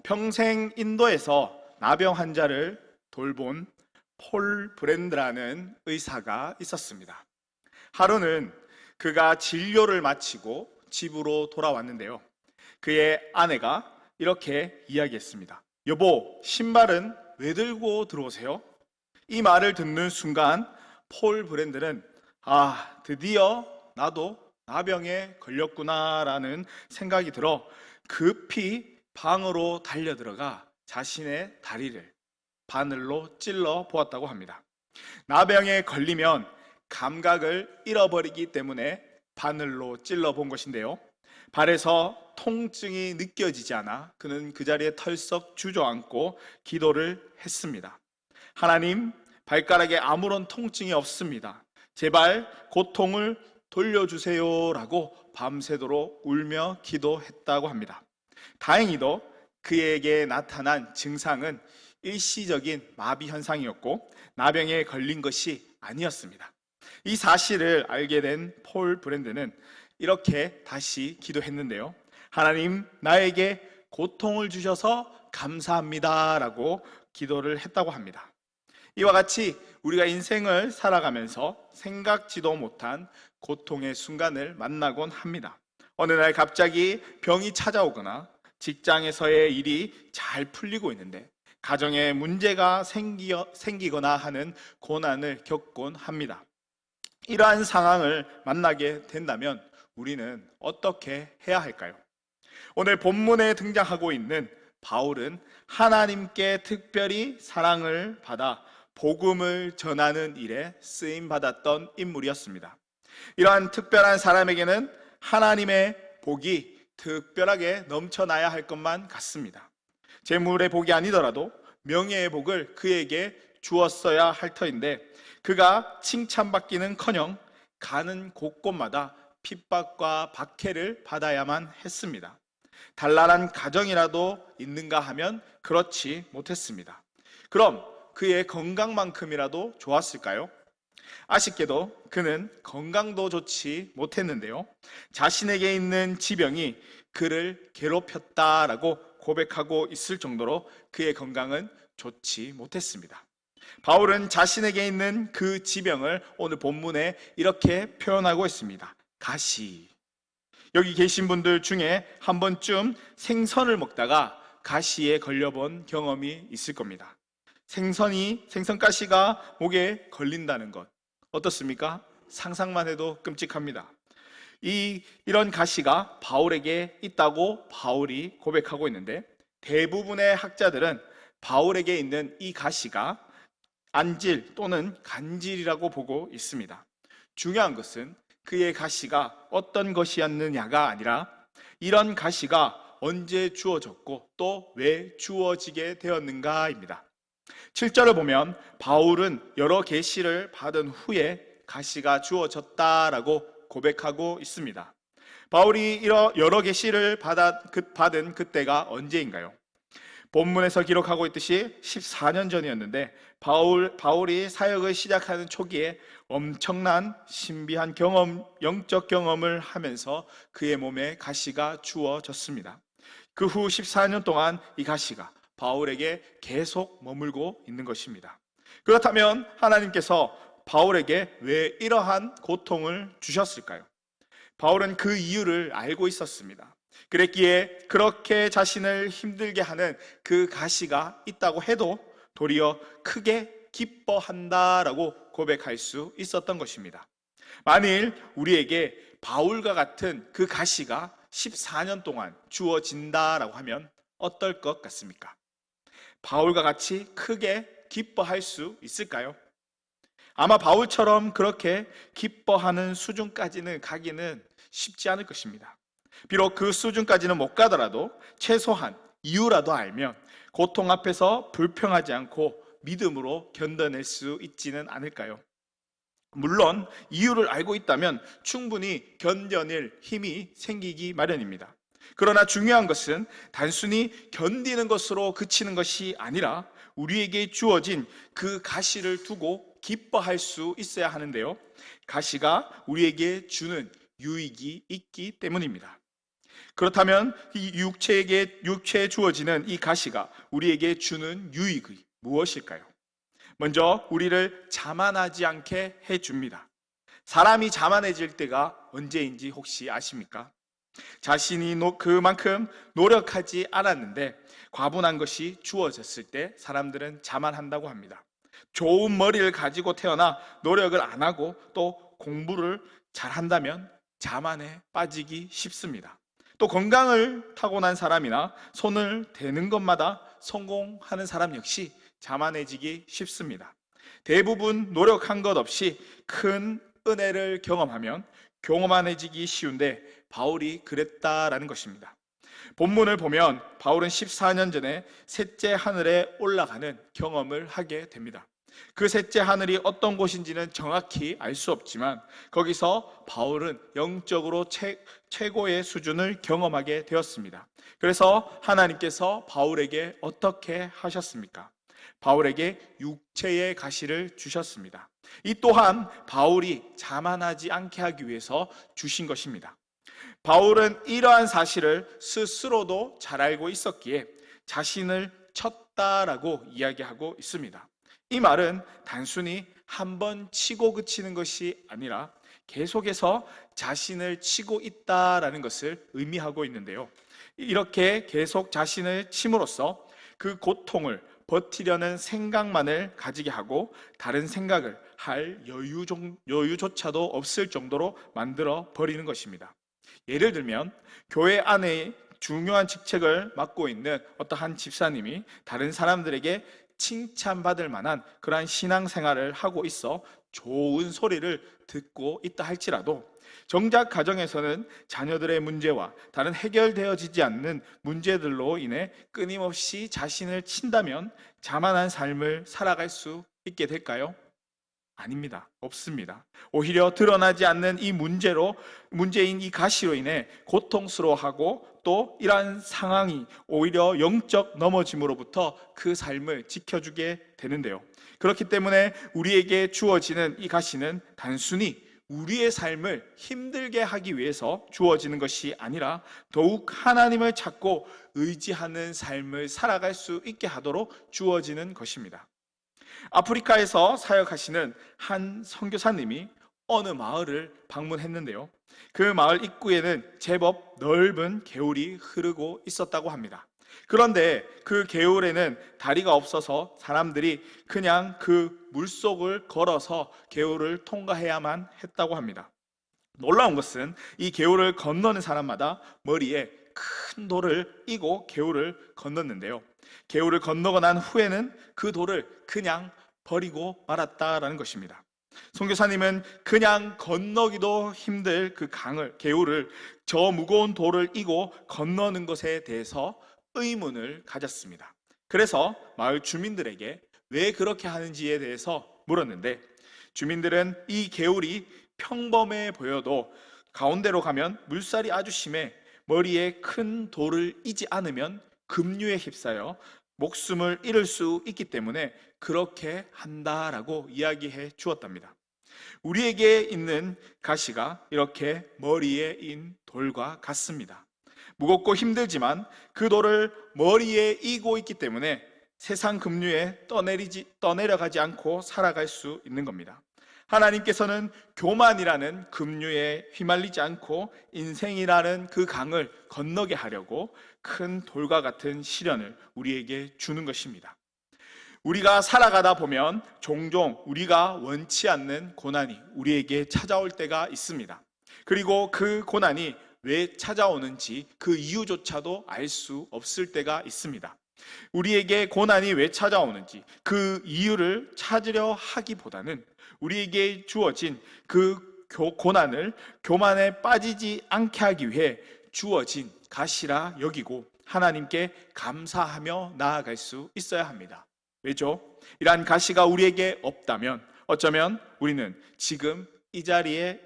평생 인도에서 나병 환자를 돌본 폴 브랜드라는 의사가 있었습니다. 하루는 그가 진료를 마치고 집으로 돌아왔는데요. 그의 아내가 이렇게 이야기했습니다. 여보, 신발은 왜 들고 들어오세요? 이 말을 듣는 순간 폴 브랜드는 드디어 나도 나병에 걸렸구나라는 생각이 들어 급히 방으로 달려들어가 자신의 다리를 바늘로 찔러 보았다고 합니다. 나병에 걸리면 감각을 잃어버리기 때문에 바늘로 찔러 본 것인데요. 발에서 통증이 느껴지지 않아 그는 그 자리에 털썩 주저앉고 기도를 했습니다. 하나님, 발가락에 아무런 통증이 없습니다. 제발 고통을 돌려주세요라고 밤새도록 울며 기도했다고 합니다. 다행히도 그에게 나타난 증상은 일시적인 마비 현상이었고 나병에 걸린 것이 아니었습니다. 이 사실을 알게 된 폴 브랜드는 이렇게 다시 기도했는데요. 하나님, 나에게 고통을 주셔서 감사합니다 라고 기도를 했다고 합니다. 이와 같이 우리가 인생을 살아가면서 생각지도 못한 고통의 순간을 만나곤 합니다. 어느 날 갑자기 병이 찾아오거나 직장에서의 일이 잘 풀리고 있는데 가정에 문제가 생기거나 하는 고난을 겪곤 합니다. 이러한 상황을 만나게 된다면 우리는 어떻게 해야 할까요? 오늘 본문에 등장하고 있는 바울은 하나님께 특별히 사랑을 받아 복음을 전하는 일에 쓰임 받았던 인물이었습니다. 이러한 특별한 사람에게는 하나님의 복이 특별하게 넘쳐나야 할 것만 같습니다. 재물의 복이 아니더라도 명예의 복을 그에게 주었어야 할 터인데 그가 칭찬받기는커녕 가는 곳곳마다 핍박과 박해를 받아야만 했습니다. 단란한 가정이라도 있는가 하면 그렇지 못했습니다. 그럼 그의 건강만큼이라도 좋았을까요? 아쉽게도 그는 건강도 좋지 못했는데요. 자신에게 있는 지병이 그를 괴롭혔다라고 고백하고 있을 정도로 그의 건강은 좋지 못했습니다. 바울은 자신에게 있는 그 지병을 오늘 본문에 이렇게 표현하고 있습니다. 가시. 여기 계신 분들 중에 한 번쯤 생선을 먹다가 가시에 걸려본 경험이 있을 겁니다. 생선가시가 목에 걸린다는 것 어떻습니까? 상상만 해도 끔찍합니다. 이런 가시가 바울에게 있다고 바울이 고백하고 있는데 대부분의 학자들은 바울에게 있는 이 가시가 안질 또는 간질이라고 보고 있습니다. 중요한 것은 그의 가시가 어떤 것이었느냐가 아니라 이런 가시가 언제 주어졌고 또 왜 주어지게 되었는가입니다. 7절을 보면 바울은 여러 계시를 받은 후에 가시가 주어졌다라고 고백하고 있습니다. 바울이 여러 계시를 받은 그때가 언제인가요? 본문에서 기록하고 있듯이 14년 전이었는데 바울이 사역을 시작하는 초기에 엄청난 신비한 영적 경험을 하면서 그의 몸에 가시가 주어졌습니다. 그 후 14년 동안 이 가시가 바울에게 계속 머물고 있는 것입니다. 그렇다면 하나님께서 바울에게 왜 이러한 고통을 주셨을까요? 바울은 그 이유를 알고 있었습니다. 그랬기에 그렇게 자신을 힘들게 하는 그 가시가 있다고 해도 도리어 크게 기뻐한다라고 고백할 수 있었던 것입니다. 만일 우리에게 바울과 같은 그 가시가 14년 동안 주어진다라고 하면 어떨 것 같습니까? 바울과 같이 크게 기뻐할 수 있을까요? 아마 바울처럼 그렇게 기뻐하는 수준까지는 가기는 쉽지 않을 것입니다. 비록 그 수준까지는 못 가더라도 최소한 이유라도 알면 고통 앞에서 불평하지 않고 믿음으로 견뎌낼 수 있지는 않을까요? 물론 이유를 알고 있다면 충분히 견뎌낼 힘이 생기기 마련입니다. 그러나 중요한 것은 단순히 견디는 것으로 그치는 것이 아니라 우리에게 주어진 그 가시를 두고 기뻐할 수 있어야 하는데요. 가시가 우리에게 주는 유익이 있기 때문입니다. 그렇다면 이 육체에 주어지는 이 가시가 우리에게 주는 유익이 무엇일까요? 먼저 우리를 자만하지 않게 해줍니다. 사람이 자만해질 때가 언제인지 혹시 아십니까? 자신이 그만큼 노력하지 않았는데 과분한 것이 주어졌을 때 사람들은 자만한다고 합니다. 좋은 머리를 가지고 태어나 노력을 안 하고 또 공부를 잘한다면 자만에 빠지기 쉽습니다. 또 건강을 타고난 사람이나 손을 대는 것마다 성공하는 사람 역시 자만해지기 쉽습니다. 대부분 노력한 것 없이 큰 은혜를 경험하면 교만해지기 쉬운데 바울이 그랬다라는 것입니다. 본문을 보면 바울은 14년 전에 셋째 하늘에 올라가는 경험을 하게 됩니다. 그 셋째 하늘이 어떤 곳인지는 정확히 알 수 없지만 거기서 바울은 영적으로 최고의 수준을 경험하게 되었습니다. 그래서 하나님께서 바울에게 어떻게 하셨습니까? 바울에게 육체의 가시를 주셨습니다. 이 또한 바울이 자만하지 않게 하기 위해서 주신 것입니다. 바울은 이러한 사실을 스스로도 잘 알고 있었기에 자신을 쳤다라고 이야기하고 있습니다. 이 말은 단순히 한 번 치고 그치는 것이 아니라 계속해서 자신을 치고 있다라는 것을 의미하고 있는데요. 이렇게 계속 자신을 침으로써 그 고통을 버티려는 생각만을 가지게 하고 다른 생각을 할 여유조차도 없을 정도로 만들어 버리는 것입니다. 예를 들면 교회 안에 중요한 직책을 맡고 있는 어떠한 집사님이 다른 사람들에게 칭찬받을 만한 그러한 신앙생활을 하고 있어 좋은 소리를 듣고 있다 할지라도 정작 가정에서는 자녀들의 문제와 다른 해결되어지지 않는 문제들로 인해 끊임없이 자신을 친다면 자만한 삶을 살아갈 수 있게 될까요? 아닙니다. 없습니다. 오히려 드러나지 않는 이 문제인 이 가시로 인해 고통스러워하고 또 이러한 상황이 오히려 영적 넘어짐으로부터 그 삶을 지켜주게 되는데요. 그렇기 때문에 우리에게 주어지는 이 가시는 단순히 우리의 삶을 힘들게 하기 위해서 주어지는 것이 아니라 더욱 하나님을 찾고 의지하는 삶을 살아갈 수 있게 하도록 주어지는 것입니다. 아프리카에서 사역하시는 한 선교사님이 어느 마을을 방문했는데요. 그 마을 입구에는 제법 넓은 개울이 흐르고 있었다고 합니다. 그런데 그 개울에는 다리가 없어서 사람들이 그냥 그 물속을 걸어서 개울을 통과해야만 했다고 합니다. 놀라운 것은 이 개울을 건너는 사람마다 머리에 큰 돌을 이고 개울을 건넜는데요. 개울을 건너고 난 후에는 그 돌을 그냥 버리고 말았다라는 것입니다. 선교사님은 그냥 건너기도 힘들 그 개울을 저 무거운 돌을 이고 건너는 것에 대해서 의문을 가졌습니다. 그래서 마을 주민들에게 왜 그렇게 하는지에 대해서 물었는데 주민들은 이 개울이 평범해 보여도 가운데로 가면 물살이 아주 심해 머리에 큰 돌을 이지 않으면 급류에 휩싸여 목숨을 잃을 수 있기 때문에 그렇게 한다라고 이야기해 주었답니다. 우리에게 있는 가시가 이렇게 머리에 인 돌과 같습니다. 무겁고 힘들지만 그 돌을 머리에 이고 있기 때문에 세상 급류에 떠내려가지 않고 살아갈 수 있는 겁니다. 하나님께서는 교만이라는 급류에 휘말리지 않고 인생이라는 그 강을 건너게 하려고 큰 돌과 같은 시련을 우리에게 주는 것입니다. 우리가 살아가다 보면 종종 우리가 원치 않는 고난이 우리에게 찾아올 때가 있습니다. 그리고 그 고난이 왜 찾아오는지 그 이유조차도 알 수 없을 때가 있습니다. 우리에게 고난이 왜 찾아오는지 그 이유를 찾으려 하기보다는 우리에게 주어진 그 고난을 교만에 빠지지 않게 하기 위해 주어진 가시라 여기고 하나님께 감사하며 나아갈 수 있어야 합니다. 왜죠? 이러한 가시가 우리에게 없다면 어쩌면 우리는 지금 이 자리에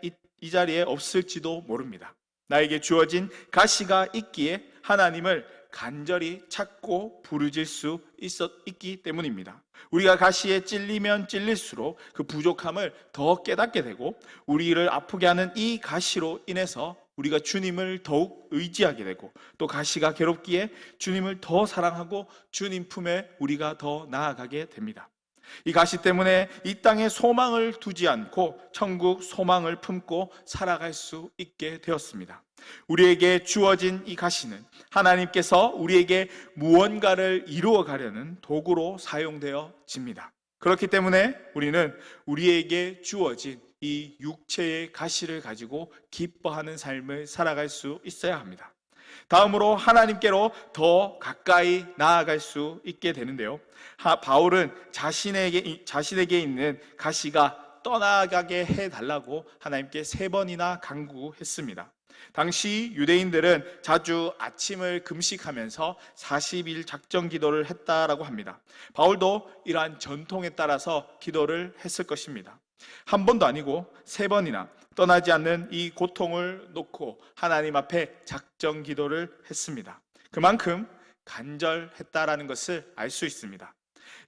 없을지도 모릅니다. 나에게 주어진 가시가 있기에 하나님을 간절히 찾고 부르질 수 있기 때문입니다. 우리가 가시에 찔리면 찔릴수록 그 부족함을 더 깨닫게 되고 우리를 아프게 하는 이 가시로 인해서 우리가 주님을 더욱 의지하게 되고, 또 가시가 괴롭기에 주님을 더 사랑하고 주님 품에 우리가 더 나아가게 됩니다. 이 가시 때문에 이 땅에 소망을 두지 않고 천국 소망을 품고 살아갈 수 있게 되었습니다. 우리에게 주어진 이 가시는 하나님께서 우리에게 무언가를 이루어 가려는 도구로 사용되어집니다. 그렇기 때문에 우리는 우리에게 주어진 이 육체의 가시를 가지고 기뻐하는 삶을 살아갈 수 있어야 합니다. 다음으로 하나님께로 더 가까이 나아갈 수 있게 되는데요. 바울은 자신에게 있는 가시가 떠나가게 해달라고 하나님께 3번이나 간구했습니다. 당시 유대인들은 자주 아침을 금식하면서 40일 작정 기도를 했다라고 합니다. 바울도 이러한 전통에 따라서 기도를 했을 것입니다. 한 번도 아니고 3번이나 떠나지 않는 이 고통을 놓고 하나님 앞에 작정 기도를 했습니다. 그만큼 간절했다라는 것을 알 수 있습니다.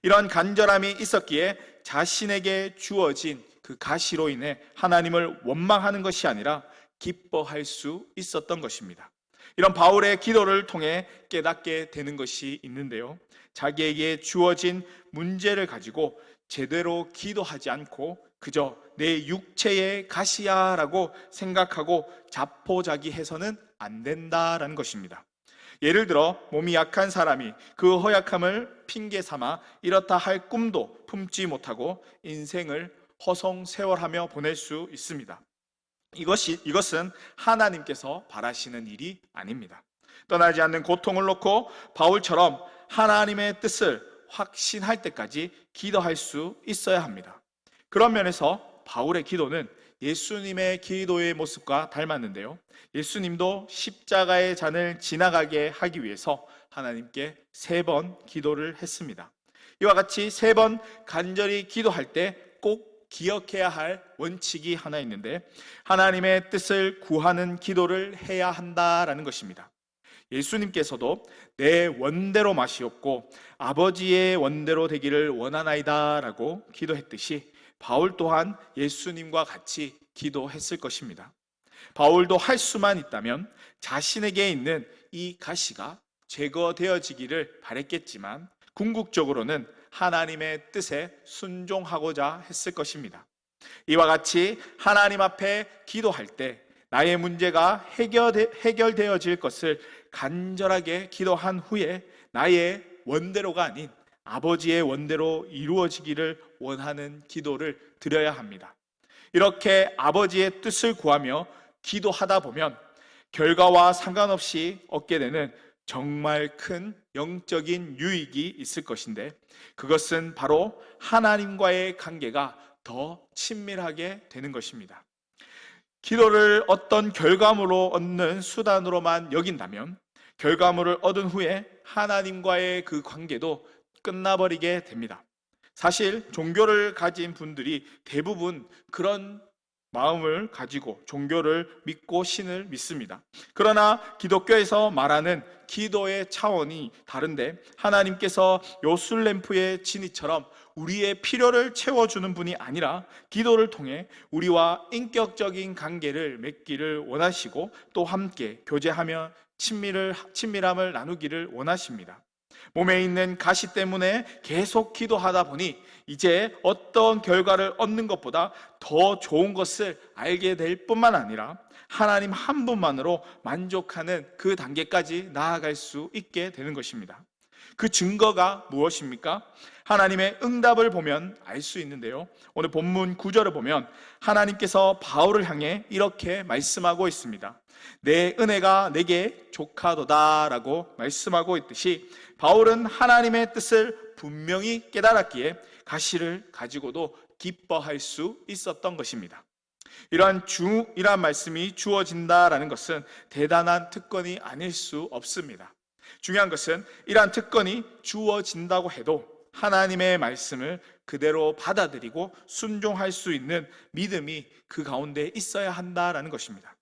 이런 간절함이 있었기에 자신에게 주어진 그 가시로 인해 하나님을 원망하는 것이 아니라 기뻐할 수 있었던 것입니다. 이런 바울의 기도를 통해 깨닫게 되는 것이 있는데요. 자기에게 주어진 문제를 가지고 제대로 기도하지 않고 그저 내 육체의 가시야라고 생각하고 자포자기해서는 안 된다라는 것입니다. 예를 들어 몸이 약한 사람이 그 허약함을 핑계 삼아 이렇다 할 꿈도 품지 못하고 인생을 허송세월하며 보낼 수 있습니다. 이것은 하나님께서 바라시는 일이 아닙니다. 떠나지 않는 고통을 놓고 바울처럼 하나님의 뜻을 확신할 때까지 기도할 수 있어야 합니다. 그런 면에서 바울의 기도는 예수님의 기도의 모습과 닮았는데요. 예수님도 십자가의 잔을 지나가게 하기 위해서 하나님께 3번 기도를 했습니다. 이와 같이 3번 간절히 기도할 때 꼭 기억해야 할 원칙이 하나 있는데, 하나님의 뜻을 구하는 기도를 해야 한다라는 것입니다. 예수님께서도 내 원대로 마시옵고 아버지의 원대로 되기를 원하나이다 라고 기도했듯이 바울 또한 예수님과 같이 기도했을 것입니다. 바울도 할 수만 있다면 자신에게 있는 이 가시가 제거되어지기를 바랬겠지만 궁극적으로는 하나님의 뜻에 순종하고자 했을 것입니다. 이와 같이 하나님 앞에 기도할 때 나의 문제가 해결되어질 것을 간절하게 기도한 후에 나의 원대로가 아닌 아버지의 원대로 이루어지기를 원하는 기도를 드려야 합니다. 이렇게 아버지의 뜻을 구하며 기도하다 보면 결과와 상관없이 얻게 되는 정말 큰 영적인 유익이 있을 것인데, 그것은 바로 하나님과의 관계가 더 친밀하게 되는 것입니다. 기도를 어떤 결과물로 얻는 수단으로만 여긴다면 결과물을 얻은 후에 하나님과의 그 관계도 끝나버리게 됩니다. 사실 종교를 가진 분들이 대부분 그런 마음을 가지고 종교를 믿고 신을 믿습니다. 그러나 기독교에서 말하는 기도의 차원이 다른데, 하나님께서 요술램프의 진이처럼 우리의 필요를 채워주는 분이 아니라 기도를 통해 우리와 인격적인 관계를 맺기를 원하시고 또 함께 교제하며 친밀함을 나누기를 원하십니다. 몸에 있는 가시 때문에 계속 기도하다 보니 이제 어떤 결과를 얻는 것보다 더 좋은 것을 알게 될 뿐만 아니라 하나님 한 분만으로 만족하는 그 단계까지 나아갈 수 있게 되는 것입니다. 그 증거가 무엇입니까? 하나님의 응답을 보면 알 수 있는데요. 오늘 본문 9절을 보면 하나님께서 바울을 향해 이렇게 말씀하고 있습니다. 내 은혜가 내게 족하도다 라고 말씀하고 있듯이 바울은 하나님의 뜻을 분명히 깨달았기에 가시를 가지고도 기뻐할 수 있었던 것입니다. 이러한 말씀이 주어진다라는 것은 대단한 특권이 아닐 수 없습니다. 중요한 것은 이러한 특권이 주어진다고 해도 하나님의 말씀을 그대로 받아들이고 순종할 수 있는 믿음이 그 가운데 있어야 한다라는 것입니다.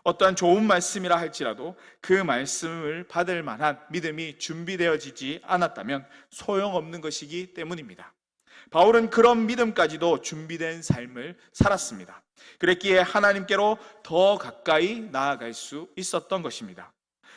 어떠한 좋은 말씀이라 할지라도 그 말씀을 받을 만한 믿음이 준비되어지지 않았다면 소용없는 것이기 때문입니다. 바울은 그런 믿음까지도 준비된 삶을 살았습니다. 그랬기에 하나님께로 더 가까이 나아갈 수 있었던 것입니다.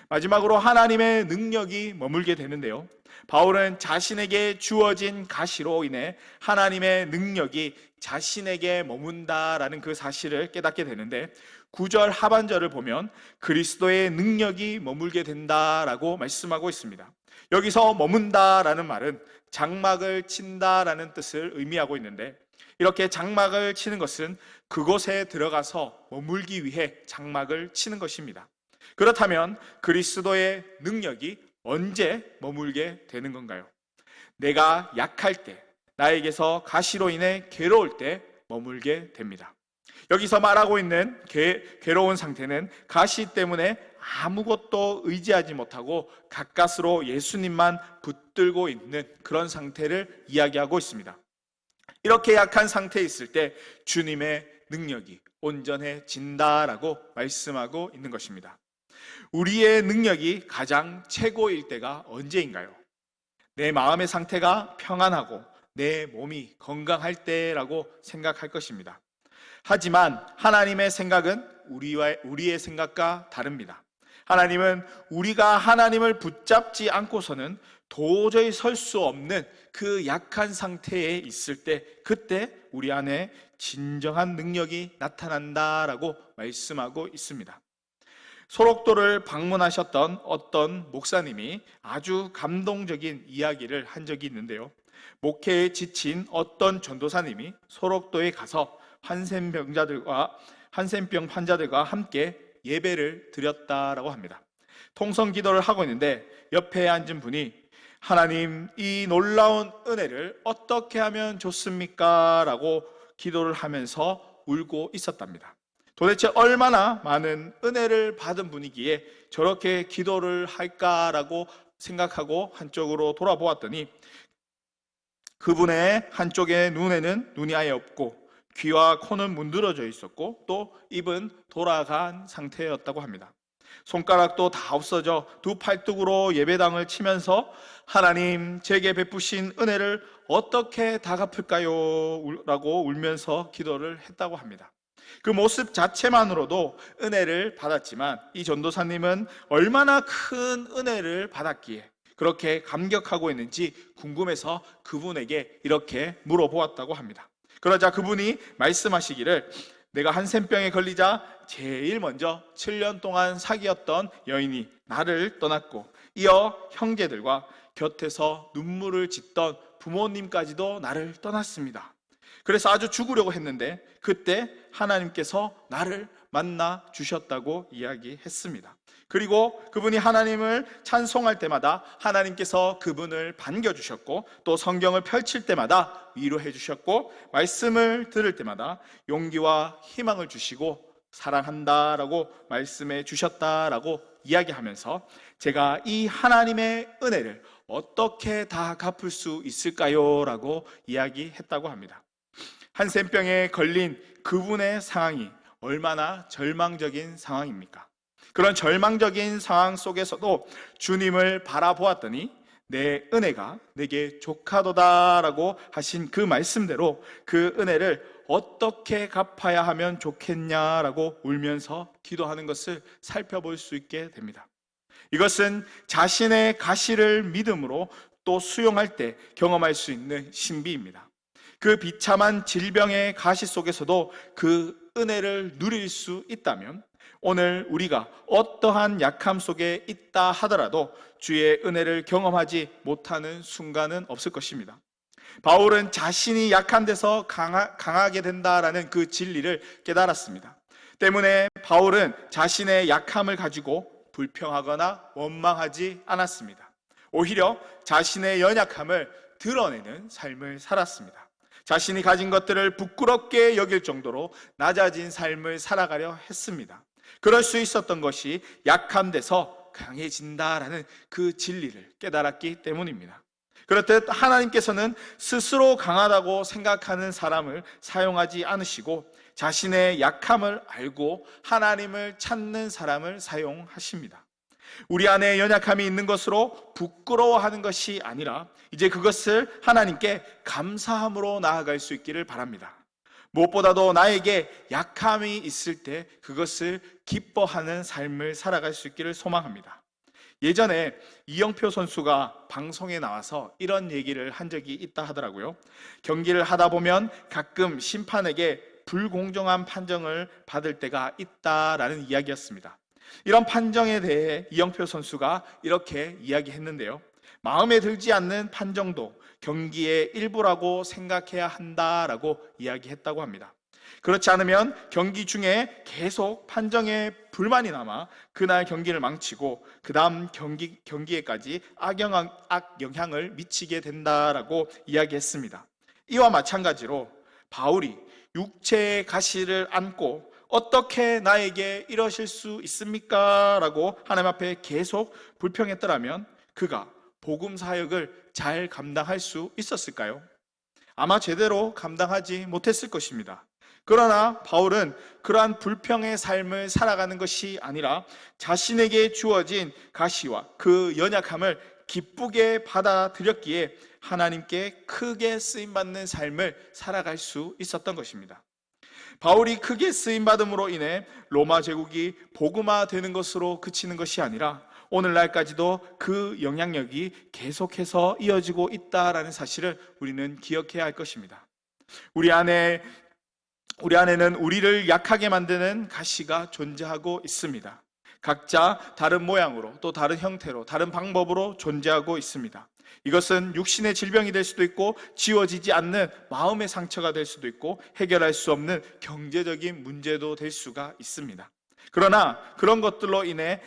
마지막으로 하나님의 능력이 머물게 되는데요. 바울은 자신에게 주어진 가시로 인해 하나님의 능력이 자신에게 머문다라는 그 사실을 깨닫게 되는데, 9절 하반절을 보면 그리스도의 능력이 머물게 된다라고 말씀하고 있습니다. 여기서 머문다라는 말은 장막을 친다라는 뜻을 의미하고 있는데, 이렇게 장막을 치는 것은 그곳에 들어가서 머물기 위해 장막을 치는 것입니다. 그렇다면 그리스도의 능력이 언제 머물게 되는 건가요? 내가 약할 때, 나에게서 가시로 인해 괴로울 때 머물게 됩니다. 여기서 말하고 있는 괴로운 상태는 가시 때문에 아무것도 의지하지 못하고 가까스로 예수님만 붙들고 있는 그런 상태를 이야기하고 있습니다. 이렇게 약한 상태에 있을 때 주님의 능력이 온전해진다라고 말씀하고 있는 것입니다. 우리의 능력이 가장 최고일 때가 언제인가요? 내 마음의 상태가 평안하고 내 몸이 건강할 때라고 생각할 것입니다. 하지만 하나님의 생각은 우리의 생각과 다릅니다. 하나님은 우리가 하나님을 붙잡지 않고서는 도저히 설 수 없는 그 약한 상태에 있을 때, 그때 우리 안에 진정한 능력이 나타난다라고 말씀하고 있습니다. 소록도를 방문하셨던 어떤 목사님이 아주 감동적인 이야기를 한 적이 있는데요. 목회에 지친 어떤 전도사님이 소록도에 가서 한센병 환자들과 함께 예배를 드렸다라고 합니다. 통성 기도를 하고 있는데 옆에 앉은 분이 하나님, 이 놀라운 은혜를 어떻게 하면 좋습니까? 라고 기도를 하면서 울고 있었답니다. 도대체 얼마나 많은 은혜를 받은 분이기에 저렇게 기도를 할까라고 생각하고 한쪽으로 돌아보았더니 그분의 한쪽의 눈에는 눈이 아예 없고 귀와 코는 문드러져 있었고 또 입은 돌아간 상태였다고 합니다. 손가락도 다 없어져 두 팔뚝으로 예배당을 치면서 하나님, 제게 베푸신 은혜를 어떻게 다 갚을까요? 라고 울면서 기도를 했다고 합니다. 그 모습 자체만으로도 은혜를 받았지만 이 전도사님은 얼마나 큰 은혜를 받았기에 그렇게 감격하고 있는지 궁금해서 그분에게 이렇게 물어보았다고 합니다. 그러자 그분이 말씀하시기를, 내가 한센병에 걸리자 제일 먼저 7년 동안 사귀었던 여인이 나를 떠났고 이어 형제들과 곁에서 눈물을 짓던 부모님까지도 나를 떠났습니다. 그래서 아주 죽으려고 했는데 그때 하나님께서 나를 만나 주셨다고 이야기했습니다. 그리고 그분이 하나님을 찬송할 때마다 하나님께서 그분을 반겨주셨고 또 성경을 펼칠 때마다 위로해 주셨고 말씀을 들을 때마다 용기와 희망을 주시고 사랑한다라고 말씀해 주셨다라고 이야기하면서 제가 이 하나님의 은혜를 어떻게 다 갚을 수 있을까요? 라고 이야기했다고 합니다. 한센병에 걸린 그분의 상황이 얼마나 절망적인 상황입니까? 그런 절망적인 상황 속에서도 주님을 바라보았더니 내 은혜가 내게 족하도다라고 하신 그 말씀대로 그 은혜를 어떻게 갚아야 하면 좋겠냐라고 울면서 기도하는 것을 살펴볼 수 있게 됩니다. 이것은 자신의 가시를 믿음으로 또 수용할 때 경험할 수 있는 신비입니다. 그 비참한 질병의 가시 속에서도 그 은혜를 누릴 수 있다면 오늘 우리가 어떠한 약함 속에 있다 하더라도 주의 은혜를 경험하지 못하는 순간은 없을 것입니다. 바울은 자신이 약한 데서 강하게 된다라는 그 진리를 깨달았습니다. 때문에 바울은 자신의 약함을 가지고 불평하거나 원망하지 않았습니다. 오히려 자신의 연약함을 드러내는 삶을 살았습니다. 자신이 가진 것들을 부끄럽게 여길 정도로 낮아진 삶을 살아가려 했습니다. 그럴 수 있었던 것이 약한 데서 강해진다라는 그 진리를 깨달았기 때문입니다. 그렇듯 하나님께서는 스스로 강하다고 생각하는 사람을 사용하지 않으시고 자신의 약함을 알고 하나님을 찾는 사람을 사용하십니다. 우리 안에 연약함이 있는 것으로 부끄러워하는 것이 아니라 이제 그것을 하나님께 감사함으로 나아갈 수 있기를 바랍니다. 무엇보다도 나에게 약함이 있을 때 그것을 기뻐하는 삶을 살아갈 수 있기를 소망합니다. 예전에 이영표 선수가 방송에 나와서 이런 얘기를 한 적이 있다 하더라고요. 경기를 하다 보면 가끔 심판에게 불공정한 판정을 받을 때가 있다라는 이야기였습니다. 이런 판정에 대해 이영표 선수가 이렇게 이야기했는데요. 마음에 들지 않는 판정도 경기의 일부라고 생각해야 한다라고 이야기했다고 합니다. 그렇지 않으면 경기 중에 계속 판정에 불만이 남아 그날 경기를 망치고 그 다음 경기에까지 악영향을 미치게 된다라고 이야기했습니다. 이와 마찬가지로 바울이 육체의 가시를 안고 어떻게 나에게 이러실 수 있습니까? 라고 하나님 앞에 계속 불평했더라면 그가 복음 사역을 잘 감당할 수 있었을까요? 아마 제대로 감당하지 못했을 것입니다. 그러나 바울은 그러한 불평의 삶을 살아가는 것이 아니라 자신에게 주어진 가시와 그 연약함을 기쁘게 받아들였기에 하나님께 크게 쓰임받는 삶을 살아갈 수 있었던 것입니다. 바울이 크게 쓰임받음으로 인해 로마 제국이 복음화되는 것으로 그치는 것이 아니라 오늘날까지도 그 영향력이 계속해서 이어지고 있다라는 사실을 우리는 기억해야 할 것입니다. 우리 안에는 우리를 약하게 만드는 가시가 존재하고 있습니다. 각자 다른 모양으로 또 다른 형태로 다른 방법으로 존재하고 있습니다. 이것은 육신의 질병이 될 수도 있고 지워지지 않는 마음의 상처가 될 수도 있고 해결할 수 없는 경제적인 문제도 될 수가 있습니다. 그러나 그런 것들로 인해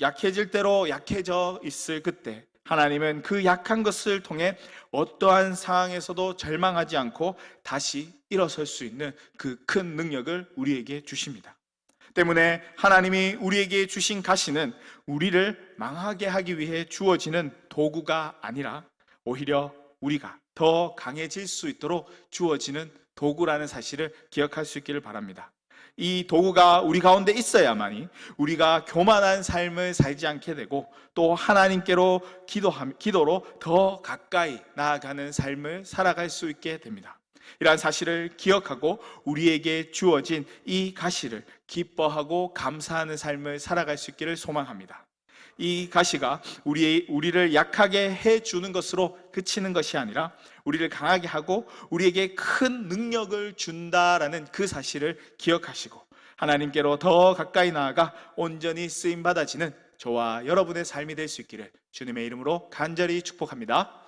약해질 대로 약해져 있을 그때 하나님은 그 약한 것을 통해 어떠한 상황에서도 절망하지 않고 다시 일어설 수 있는 그 큰 능력을 우리에게 주십니다. 때문에 하나님이 우리에게 주신 가시는 우리를 망하게 하기 위해 주어지는 도구가 아니라 오히려 우리가 더 강해질 수 있도록 주어지는 도구라는 사실을 기억할 수 있기를 바랍니다. 이 도구가 우리 가운데 있어야만이 우리가 교만한 삶을 살지 않게 되고 또 하나님께로 기도로 더 가까이 나아가는 삶을 살아갈 수 있게 됩니다. 이러한 사실을 기억하고 우리에게 주어진 이 가시를 기뻐하고 감사하는 삶을 살아갈 수 있기를 소망합니다. 이 가시가 우리를 약하게 해주는 것으로 그치는 것이 아니라 우리를 강하게 하고 우리에게 큰 능력을 준다라는 그 사실을 기억하시고 하나님께로 더 가까이 나아가 온전히 쓰임받아지는 저와 여러분의 삶이 될 수 있기를 주님의 이름으로 간절히 축복합니다.